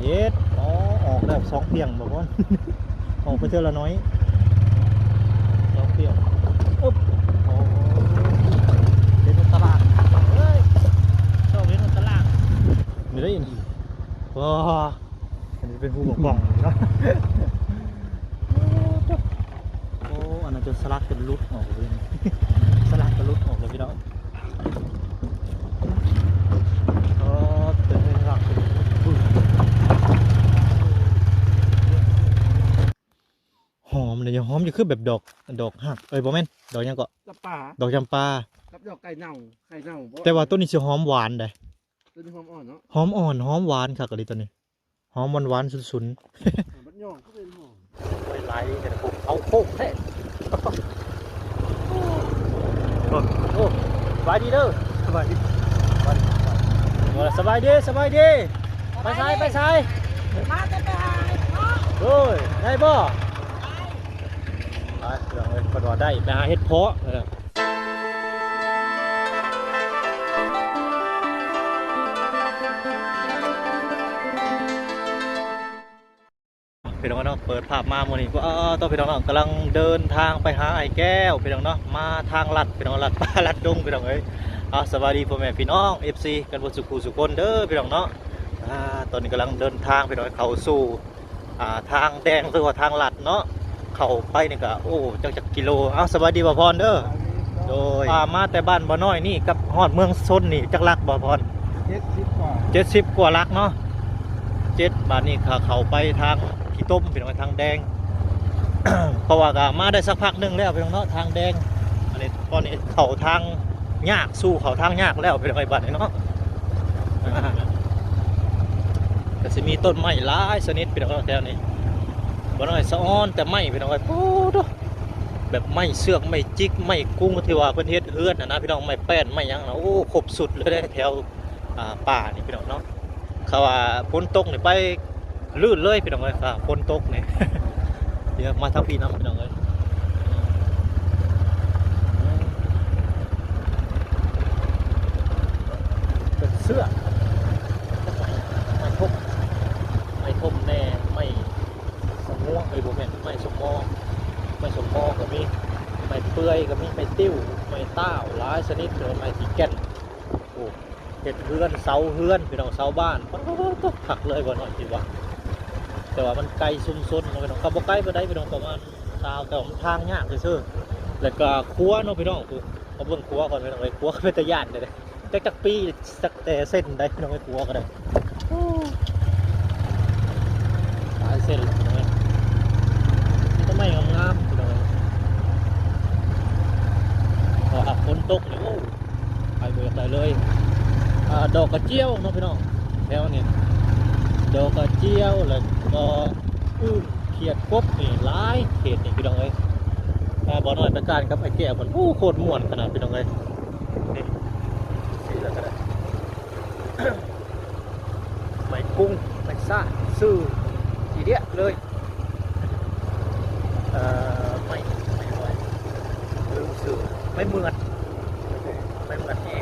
ย็ดอ๋อออกแบบ2เพียงบ่พ่อน ออกไปเท่าละน้อย2เพียงอึ๊บโอ้เป็นตลาดเฮ้ยชอบเป็นตลาดไม่ได้ยินว้าอันนี้เป็นผู้ปกครองเนาะ โอ้อันนั้นจะสลักเป็นรุดออกเลย สลักเป็นรุดออกเลยพี่น้องเป็นหลักหอมเลยหอมจะขึ้นแบบดอกหักบ่แม่นดอกยังก็กับป่าดอกจำปากับดอกไก่เน่าแต่ว่าต้นนี้จะหอมหวานได้ต้นนี้หอมอ่อนเนาะหอมอ่อนหอมหวานค่ะกะลิตัวนี้หอมหวานสุนๆบัดย่องก็เป็นหอมไว้ไล่แต่ผมเอาโค้งแท้โอ้สบายดีเด้อสบายดีสบายดีไปใส่มาจะไปหาพ่อโอ้ยได้บ่ไปเดี๋ยวไปรอได้ไปหาเห็ดเพาะพี่น้องเนาะเปิดภาพมาโมนี่ก็ต่อพี่น้องเนาะกำลังเดินทางไปหาไอ้แก้วพี่น้องเนาะมาทางลัดพี่น้องลัดป่าลัดดงพี่น้องเอ้ยสวัสดีพ่อแม่พี่น้อง FC กันบนสุขุสุคนเด้อพี่น้องเนาะตอนนี้กำลังเดินทางพี่น้องเข้าสู่ทางแดงหรือว่าทางลัดเนาะเข้าไปนี่ก็โอ้จักกิโลสวัสดีบ่พรเด้อโดยมาแต่บ้านบ่น้อยนี่กับฮอดเมืองซนนี่จักลักบ่พร70 กว่าลักเนาะ7บ้านนี้เข้าไปทางที่ต้มพี่น้องทางแดง เพราะว่าก็มาได้สักพักนึงแล้วพี่น้องเนาะทางแดงอันนี้ตอนนี้เข้าทางยากสู้เข้าทางยากแล้วพี่น้องไอ้บ้านนี้เนาะก็จะมีต้นไม้หลายชนิดพี่น้องแถวนี้บ่น้อยสะอ้อนแต่ไม้พี่น้องไอ้โอ้โหแบบไม้เสือกไม้จิกไม้กุ้งที่ว่าเพิ่นเฮ็ดเฮือนนะพี่น้องไม้แป้นไม้หยังนะโอ้ครบสุดเลยได้แถวป่านี่พี่น้องเนาะเขาว่าฝนตกนี่ไปลื่นเลยพี่น้องเอ้ยฝนตกนี่ เดี๋ยวมาทับปีน้ำพี่น้องเอ้ยเป็นเสื้อไม่ทบแน่ไม่สมองโบแมนไม่สมองก็มีไม่เปื่อยก็มีไม่ติ้วไม่ต้าวหลายชนิดเลยไม่ตีแก่นโอ้เห็ดเฮือนเสาเฮือนพี่น้องเสาบ้านก็ผักเลยบ่หน่อยทีว่าแต่ว่ามันไกลซุ่มซนพี่น้องขับบ่ไกลไปได้พี่น้องประมาณชาวแต่มันทางยากเลยซื่อแล้วก็ครัวเนาะพี่น้องเอาเบื้องครัวก่อนพี่น้องเลยครัวก็เป็นตะย่านเลยแต่จักปีสักแต่เส้นได้พี่น้องไปครัวก็ได้หลายเส้นเลยพี่น้องก็ไม่งามพี่น้องพอฝนตกเนี่ยโอ้ไปเบิดเลยดอกกระเจียวเนาะพี่น้องแถวนี้ดอกกระเจียวแล้วก็เขียดกบนี่หลายเขตนี่พี่น้องเอ้ยบ่น้อยประการครับไอ้แก้วมันโอ้โคตรม่วนขนาดพี่น้องเอ้ยนี่สีแล้วก็ได้ ไม่กุ้งไม่ซ่าซื่อทีเดียวเลยไม่ไหวลืมสื่อไม่เหมือนนี่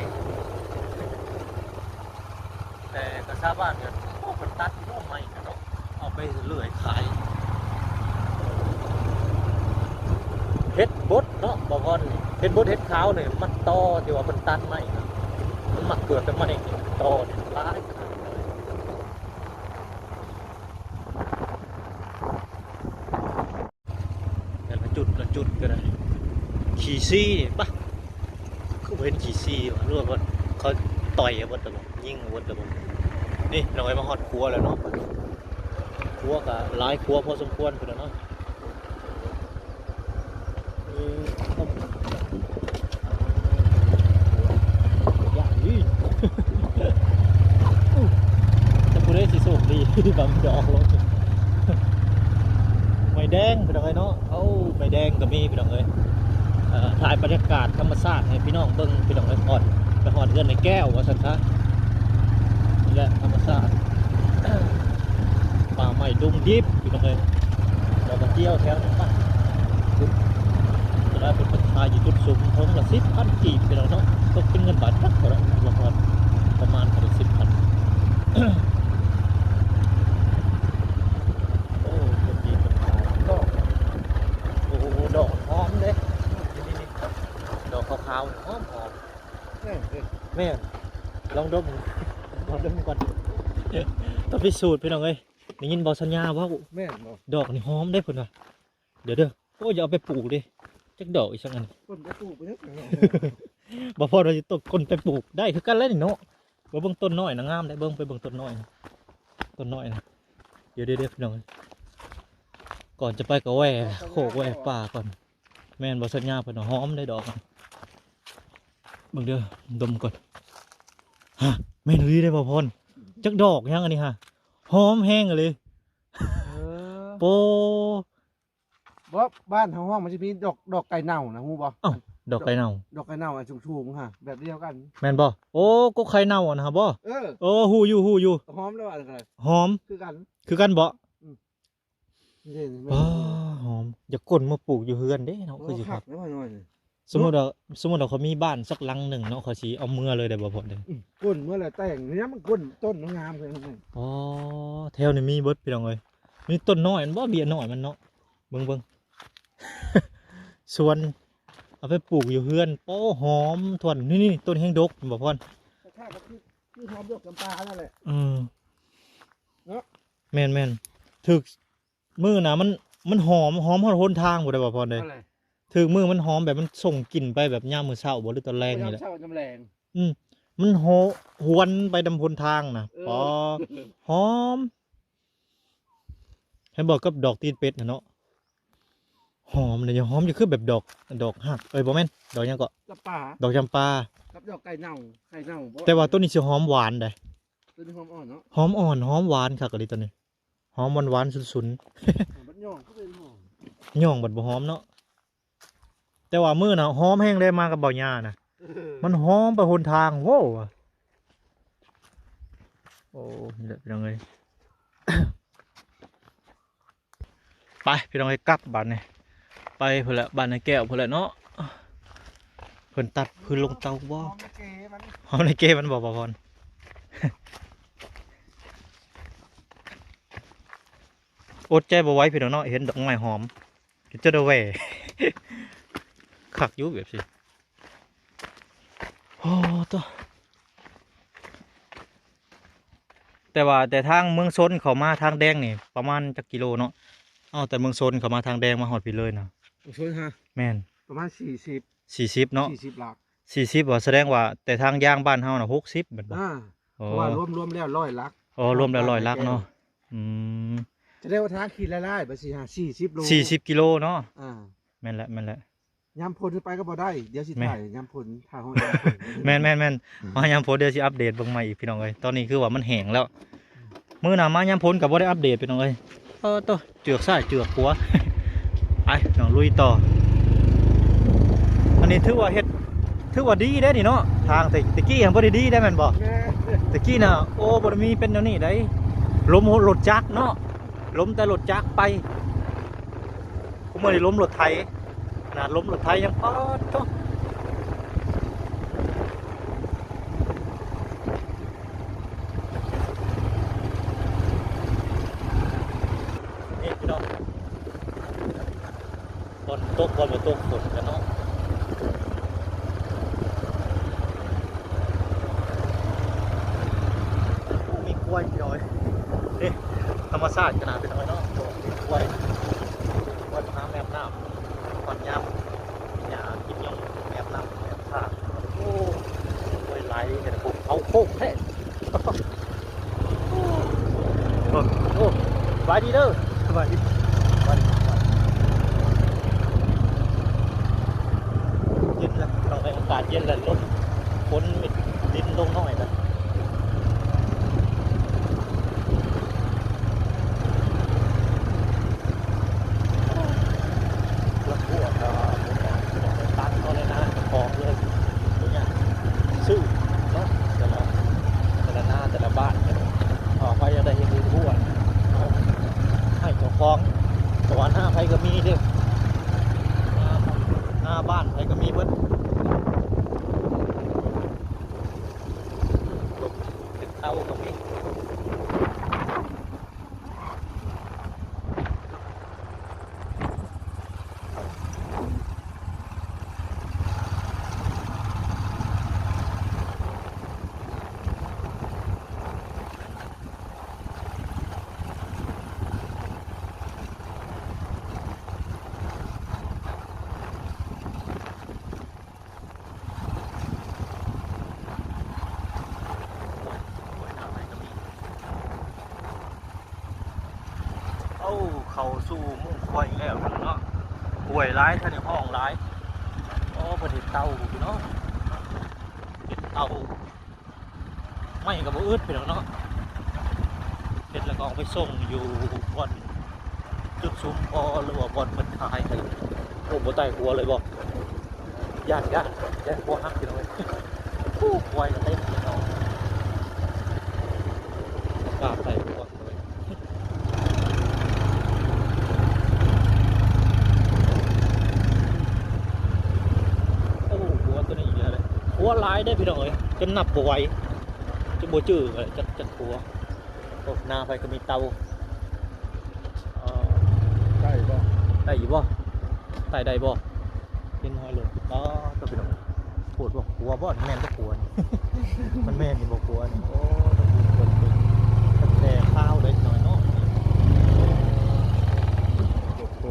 แต่กระซ่าบ้านเนี่ยโอ้มันตัดโอ้ไม่กันเนาะเอาไปเลื่อยขายเฮ็ดบดเนาะบอกว่าเฮ็ดบดเฮ็ดขาวเนี่ยมันต่อที่ว่ามันตัดไม่มันหมักเกิดแต่มันเองต่อเนี่ยร้ายละจุดก็ได้ขี่ซี่ปะเขาเห็นขี่ซี่ว่ะรู้ว่าเขาต่อยวัดระบบยิงวัดระบบนี่เราไปมาฮอดครัวแล้วเนาะครัวกับหลายครัวพอสมควรเลยเนาะอย่างนี้จะพูดได้สิสุกดีบางดอกลงไม่แดงพี่น้องเนาะไม่แดงก็มีพี่น้องเลยถ่ายบรรยากาศธรรมชาติให้พี่น้องเบิ้งพี่น้องเลยไปหอดเงินในแก้วว่าสันคะนี่แหละธรรมชาติป่าไม้ดุงดิบพี่น้องเลยเราไปเที่ยวแถวนี้ป่ะจะได้เป็นราคาอยู่จุดสูงทงละ10,000 กีบพี่น้องเนาะตกเป็นเงินบาทสักเท่าไหร่ประมาณ10,000 แม่ลองดมลองดมก่อนต้องพิสูจน์พี่น้องเอ้ยได้ยินบอกสัญญาว่า แม่นบ่ ดอกนี่หอมได้เพิ่นว่าเดี๋ยวเด้อโอ้ยอย่าเอาไปปลูกดิจักดอกอีกสักอัน คนไปปลูกไปเยอะ บ่พอเราจะตกคนไปปลูกได้คือกันแล้วนี่เนาะบ่เบิ่งต้นน้อยนะงามได้เบิ่งไปเบิ่งต้นน้อยนะต้นน้อยนะเดี๋ยวพี่น้องก่อนจะไปก็แหว่โคกแหว่ป่าก่อนแม่นบ่สัญญาเพิ่นว่าหอมได้ดอกนะเบิ่งเด้อดมก่อนฮะแม่นดีได้บ่พรจักดอกยังอันนี้ฮะหอมแห้งเลยโป บ่บ้านทางห้องมันจะมีดอกไก่เน่านะฮู้บ่ ดอกไก่เน่า ดอกไก่เน่าอันสูงๆค่ะแบบเดียวกัน แม่นบ่โอ้ก็ไข่เน่าอ่ะนะครับบ่ เออ โอ้ฮู้อยู่ หอมแล้วอะไร หอม คือกัน คือกันบ่ นี่ อ๋อหอมอย่ากลนมาปลูกอยู่เฮือนเด้เนาะคือสิครับ แล้วหน่อย สมมุติว่าเขามีบ้านสักหลังหนึ่งเนาะเขาสิเอาเมื่อเลยได้บ่พอเด้ ก้นเมื่อไรแต่งเนี้ยมันก้นต้นงามเลย อ๋อแถวนี้มีเบิดพี่น้องเอ้ยมีต้นน้อยมันบ่เบี้ยน้อยมันเนาะเบิ่ง ส่วนเอาไปปลูกอยู่เฮือนโอ้หอมทวนนี่ต้นแห้งดกบ่พร ถ้าก็คือหอมดอกจำปานั่นแหละ เนาะ แม่นถึกมือน่ะมันหอมฮอดหนทางบ่ได้บ่พรเด้ อะไร ถึกมือมันหอมแบบมันส่งกลิ่นไปแบบยามมื้อเช้าบ่หรือตอนแรกนี่แหละ เช่าจำแรง มันหวนไปดำพนทางนะปอหอมให้บอกกับดอกตีนเป็ดนะเนาะหอมเลยหอมจะคือแบบดอกหักบ่แม่นดอกหยังก็ จำปา ดอกจำปา กับดอกไก่เน่าบ่ แต่ว่าต้นนี้สิหอมหวานได้ ตัวนี้หอมอ่อนเนาะ หอมอ่อนหอมหวานคักกะดิตัวนี้หอมหวานๆสุน มันย่องก็เป็นหอม ๆย่องบัดบ่หอมเนาะแต่ว่ามื้อน่ะหอมแห้งได้มากับเบาหญ้านะมันหอมไปหนทางโว้วโอ้นี่แหละพี่น้องเอ้ย ไปพี่น้องไอ้กลับบ้านนี่ไปเพื่อละบ้านในแก้วเพื่อละเนาะเพิ่นตัดพื้นลงเตาบ่ หอมตะเกมัน หอมในเกมันบอกบ่พร อดใจบ่ไหว้พี่น้องเนาะเห็นดอกไม้หอมก็จะได้แหว่ คักอยู่แบบสิโอ้ตัวแต่ทางเมืองซนเขามาทางแดงนี่ประมาณจักกิโลเนาะแต่เมืองซนเขามาทางแดงมาหอดพี่เลยนะ ช่วยฮะ แม่น ประมาณ40เนาะ 40หลัก 40ว่าแสดงว่าแต่ทางย่างบ้านเฮาน่ะ60บัดบ่ เพราะว่ารวมแล้ว100หลัก อ๋อรวมแล้ว100ลักเนาะจะได้ว่าทางขีดละลายไป40โล 40กิโลเนาะ แม่นละยามพลไปก็บ่ได้เดี๋ยวสิถ่ายยามพลทางห้อง แม่นมายามพ้นเดี๋ยวสิอัปเดตเบิ่งใหม่อีกพี่น้องเอ้ยตอนนี้คือว่ามันแห้งแล้วมื้อหน้ามายามพ้นก็บ่ได้อัปเดตพี่น้องเอ้ยต่อเจือกซ้ายเจือกขวา ไปน้องลุยต่ออันนี้ถือว่าดีได้นี่เนาะทางตะกี้ยังบ่ได้ดีได้แม่นบ่ตะกี้น่ะโอ้บ่ได้มีเป็นแนวนี้ได้ล้มรถจักรเนาะล้มแต่รถจักรไปผมบ่ได้ล้มรถไถน่ะล้มรถไถยังป๊อดโตนี่พี่น้องฝนตกบ่ตกฝนกันเนาะมีกล้วยพี่น้อยนี่ธรรมชาติขนาดเป็นน้อยเนาะมีกล้วยน้ำแมบน้ำก่อนยำหญ้ากินยงแมบน้ำแมบท่าโอ้กล้วยไหลเห็นผมเอาโคกแท้ โอ้สบายดีเด้อสบายดีเย็นแล้วเราไปอากาศเย็นแล้วลดฝนดินลงหน่อยนะแล้วพวกตัดเขาเลยนะกองเลยตัวนี้ซื้อเนาะแต่ละหน้าแต่ละบ้านไปจะได้เห็นทั่วให้เจ้าของสวรรค์หน้าไผก็มีเด้อหน้าบ้านไผก็มีเบิดติดเตาก็มี เข้าสู่มุ่งควายแล้วเนาะกล้วยร้ายท่านในห้องร้ายโอ้เพิ่นเฮ็ดเตาพี่น้องเฮ็ดเตาไม่กับบ่อึดพี่น้องเนาะเฮ็ดแล้วก็เอาไปส่งอยู่บ่อนจุดซุ้มพอหรือว่าบ่อนเพิ่นขายให้โอ้บ่ใต้หัวเลยบ่ย่านหัวหักพี่น้องเอ้ยโอ้ควายก็เต็มพี่น้องกล้าใส่หัวหัวลายได้พี่น้องเอ้ยจนนับบ่ไหวจะบ่จื้อเลยจัดหัวโอ้หน้าไปก็มีเตาใช่ป่ะได้อยู่บ่ไต่ได้บ่เห็นห้อยเลยอ๋อตัวพี่น้องปวดบ่หัวบ่แม่นบ่หัวนี่มันแม่นนี่บ่หัวนี่โอ้ต้องดูคนแต่ข้าวได้หน่อยเนาะโต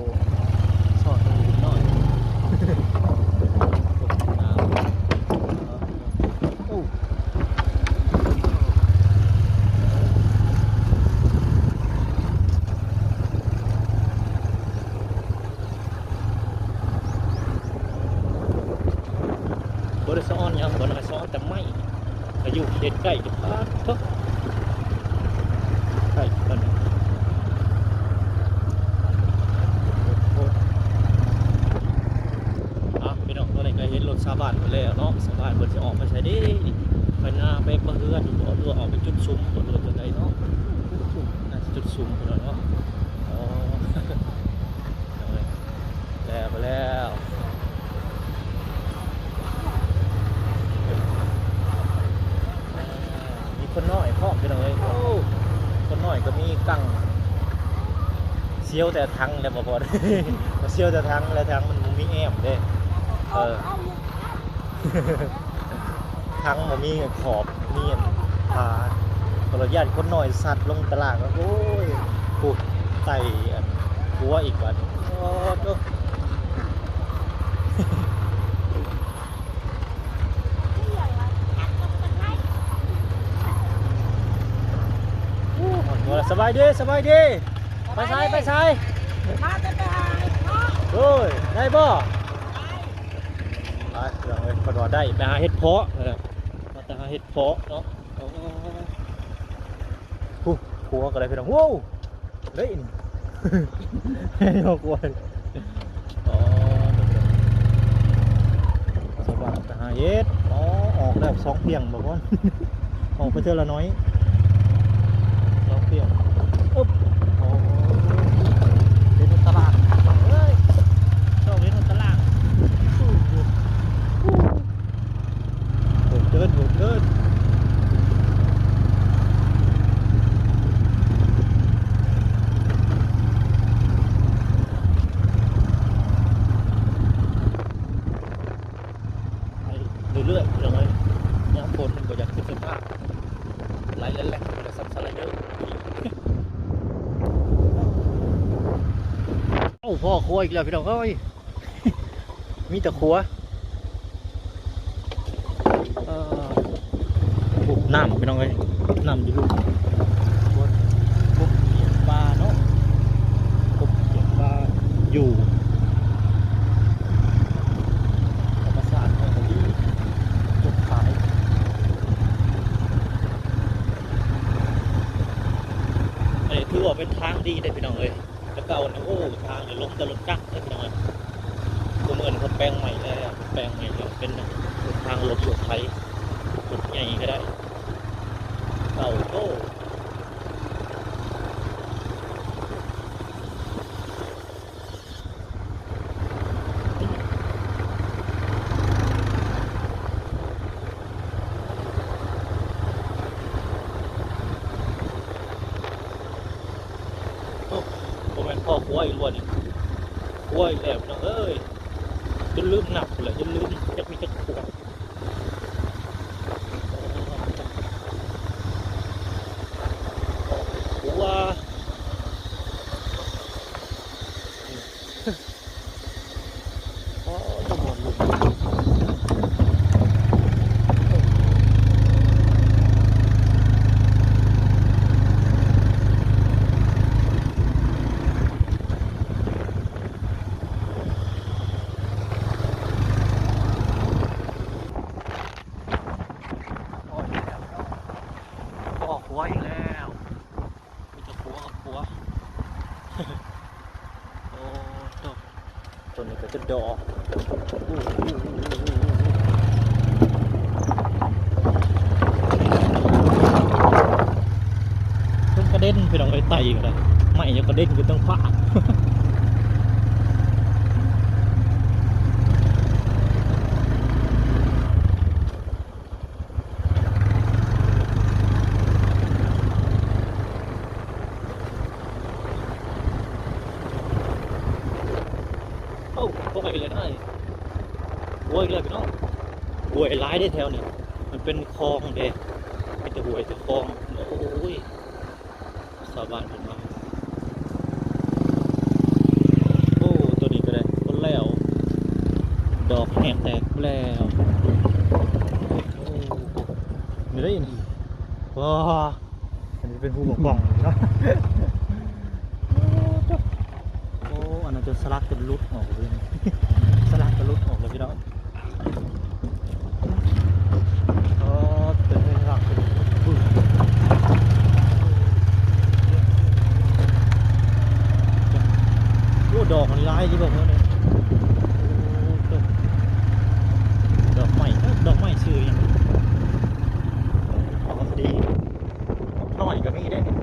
สอดตรงนี้หน่อยบริษัทยังบริษัทแต่ไม่อายุเด็กใกล้จะพาทุกใกล้กันพี่น้องตัวไหนก็เห็นรถชาวบ้านไปแล้วเนาะชาวบ้านบนจะออกมาใช้ดิไปหน้าไปบังเอิญหรือออกไปจุดซุ้มตัวตัวไหนเนาะจุดซุ้มตัวเนาะอ๋อแล้วไปแล้วคนน้อยพ่อมไปเลยโอ้คนน้อยก็มีกังเซียวแต่ทั้งแล้วบ่พอเซียวแต่ทั้งแล้วทั้งมันมีแอมเด้ทั้งมันมีขอบมีขาตลอดญาติคนน้อยสัตว์ลงตลาดโอ้ยปุ๊บไต่หัวอีกวันโอ้โหสบายดีไปซ้ายมาจะไปหาโอ้ยได้บ่ไปเราเลยพอได้ไปหาเห็ดเพาะมาจะหาเห็ดเพาะเนาะหัวก็ได้พี่น้องว้าวเฮ้ยให้เรากวนอ๋อสบายไปหาเห็ดอ๋อออกได้2เพียงบอกว่าออกไปเท่าละน้อยเพียงอุ๊บโอ้เล่นตลาดเฮ้ยชอบเล่นตลาดโหดเกินเรื่อยๆเลยน้ำฝนมันก็อยากขึ้นสภาพไหลแหลกๆแต่ซับซ้อนเยอะโอ้พ่อครัวอีกแล้วพี่น้องเอ้ยมีแต่ครัวบุกน้ำพี่น้องเอ้ยน้ำอยู่ลูกบุกเขียนปลาเนาะบุกเขียนปลาอยู่ธรรมศาสตร์ของที่จุดขายถือว่าเป็นทางดีได้พี่น้องเอ้ยแล้วก็เอาโอ้ทางลงตะลุกกักได้พี่น้องตัวเงินเขาแปลงใหม่แล้วแปลงใหม่แล้วเป็นทางรถไถรถใหญ่ก็ได้เอาโต้พ่อครัวอีกวันนึงครัวอีกแล้วน้องเอ้ยจนลืมหนักเลยจนลืมจะมีจะขวดครัวต้องหมดลุ โอ้ตัวนี้ก็จะดอกต้นกระเด็นไปลองไอ้ไต่กันเลยไม่ยังกระเด็นอยู่ตั้งฟ้าโอ้โหเลยได้โวยเลยพี่น้องโวยร้ายได้แถวนี้มันเป็นคลองเด็กเป็นตะหวยตะคลองโอ้ยสาบานผมมาโอ้ตัวนี้ก็ได้คนแล้วดอกแหกแตกแล้วโอ้มีได้ยังว้าอันนี้เป็นหูหมกกล่องเนาะโอ้อันนั้นจะสลักจะลุดออกเลยสลักจะลุดออกเลยพี่น้องอ๋อเป็นสลักเป็นโอ้ดอกมันลายที่บอกว่าเนี่ยดอกใหม่ดอกใหม่ชื่อยังของดีหน่อยก็มีได้เนี่ย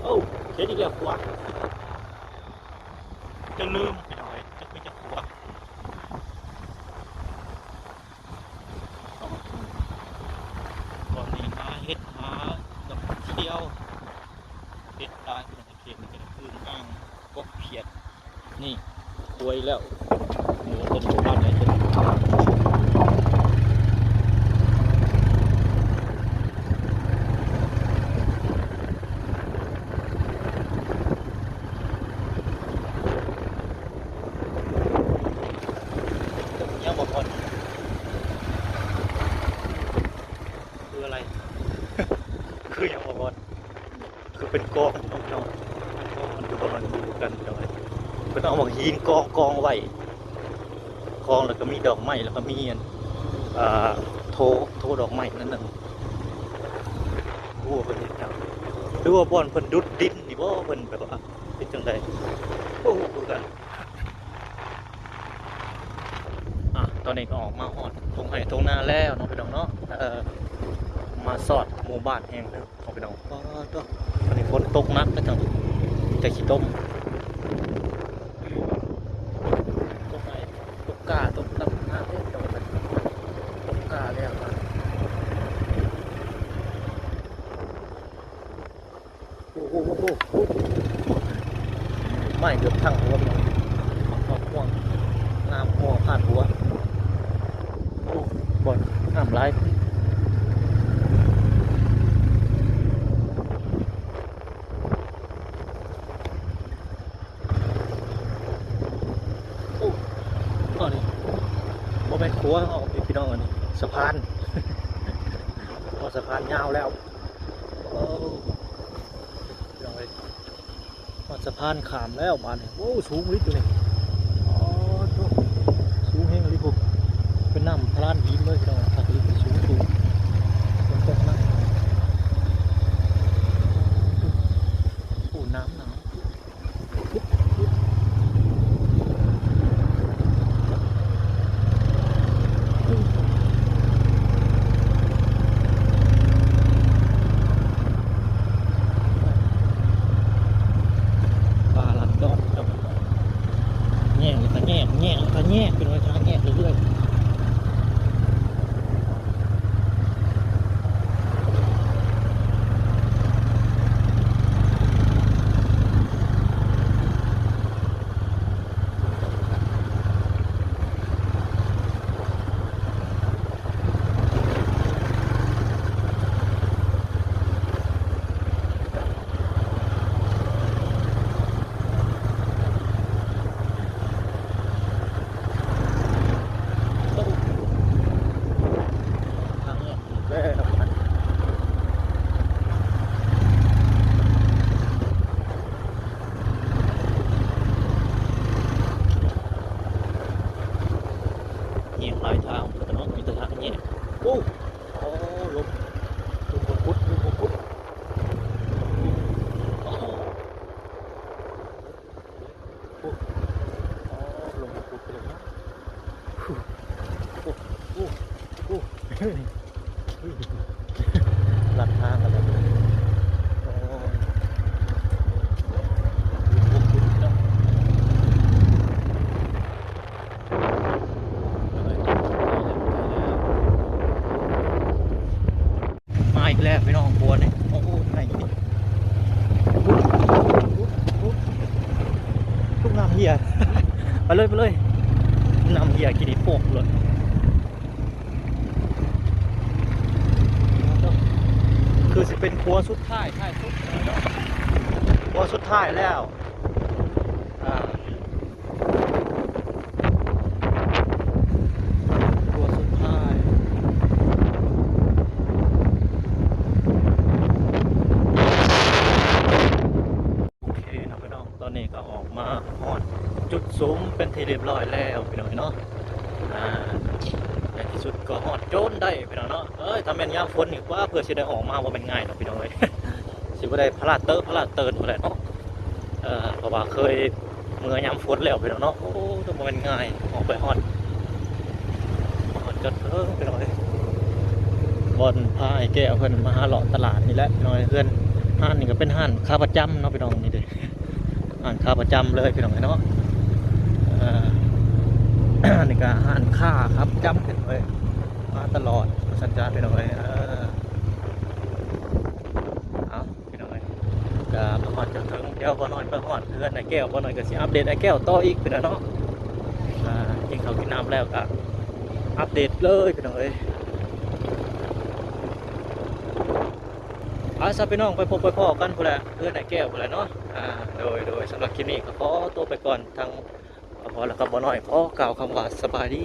โอ้เฮ็ดอีกแล้วขวาจะลืมไปหน่อยจะไม่จะขวาตอนนี้มาเฮ็ดหาดอกเขียวเฮ็ดได้เป็นตะเคียนเป็นพื้นอ่างกบเขียดนี่ควยแล้วหมูต้นหมู่บ้านไหนต้นยังบอกก่อนคืออะไร คือยังบอกก่อนคือเป็นกองน้องๆมันดูประมาณดูกันจังเลยเป็นเอาหมอกหินกองไว้กองแล้วก็มีดอกไม้แล้วก็มีโทดอกไม้นั่นน่ะวัวเป็นจังหรือว่าบอนเพิ่นดุดดินนี่บ่เพิ่นแบบว่าเป็นจังไดโอ้ดูกันตอนนี้ก็ออกมาหอดตรงไห่ตรงนาแล้วน้องพี่น้องเนาะมาสอดหมู่บ้านแห่งหนึงน้องพี่น้องก็ตอนนี้ฝนตกหนักก็จังจะขี้ต้มตกไหนตกกาตกลำน้ำเนี่ยตกกาแล้วมาโอ้โหไม่เกือบทั้งหัวพี่น้องห่วงน้ำห่วงผ่านหัวบ่อนน้ำไหลก็นี่บ่แม่นขัวออกพี่น้องอันนี้สะพานพอสะพานยาวแล้วโอ้พี่น้องเอ้ยพอสะพานขามแล้วมาเนี่ยโอ้สูงลิตรเลยอ๋อโตสูงแห้งลิตรเป็นน้ำพลานหินเลยพี่น้องทักลิตรสูงฝนตกหนักโอ้น้ำหนาวแง่เป็นรอยเท้าแง่เรื่อยๆเงียบหลายทางแต่น้องมีแต่ทางแง่โอ้ ลมพุดลมพุดโอ้โหลมพุดไปเลยนะโอ้หลัดทางกันแล้วโอ้ลมพุดเนาะมาอีกแล้วพี่น้องบัวเนี่ยโอ้โหไหนลูกน้ำเหี้ย ไปเลยน้ำเหี้ยกินอีโป่งเลยคือสิเป็นครัวสุดท้ายสุดครัวสุดท้ายแล้วครัวสุดท้ายโอเคนะพี่น้องตอนนี้ก็ออกมาฮอดจุดสูงเป็นที่เรียบร้อยแล้วพี่น้องเนาะในที่สุดก็ฮอดโจนได้พี่น้องเนาะทำเป็นยามฝนอีกว่าเพื่อจะได้ออกมาว่าเป็นง่ายเนาะพี่น้องเลย สิบ่ได้พลาดเติร์บ่ได้เนาะเพราะว่าเคยเมื่อยามฝนแล้วพี่น้องเนาะโอ้ต้องบ่เป็นง่ายออกไปฮอดจนพี่น้องเลยบอนพาไอ้แก้วเพิ่นมาหาเลาะตลาดนี่แหละพี่น้องเพื่อนห้านนี่ก็เป็นห้านค้าประจำเนาะพี่น้องนี่เด้ห้านค้าประจำเลยพี่น้องเนาะนี่ก็ห้านค้าครับจำเป็นเลยมาตลอดสัญจรพี่น้องเลยเอาพี่น้องเลยก็มาฮอดจนถึงเดี๋ยวบ่น้อยไปฮอดเพื่อนไอ้แก้วบ่น้อยก็สิอัปเดตไอ้แก้วต่ออีกพี่น้องเนาะกินข้าวกินน้ำแล้วก็อัปเดตเลยพี่น้องเลยซะพี่น้องไปพบไปพ่อกันพุ่นแหละเพื่อนไอ้แก้วพุ่นแหละเนาะโดยสำหรับคลิปนี้ก็ขอตัวไปก่อนทางพอแล้วครับบ่น้อยขอกล่าวคำว่าสบายดี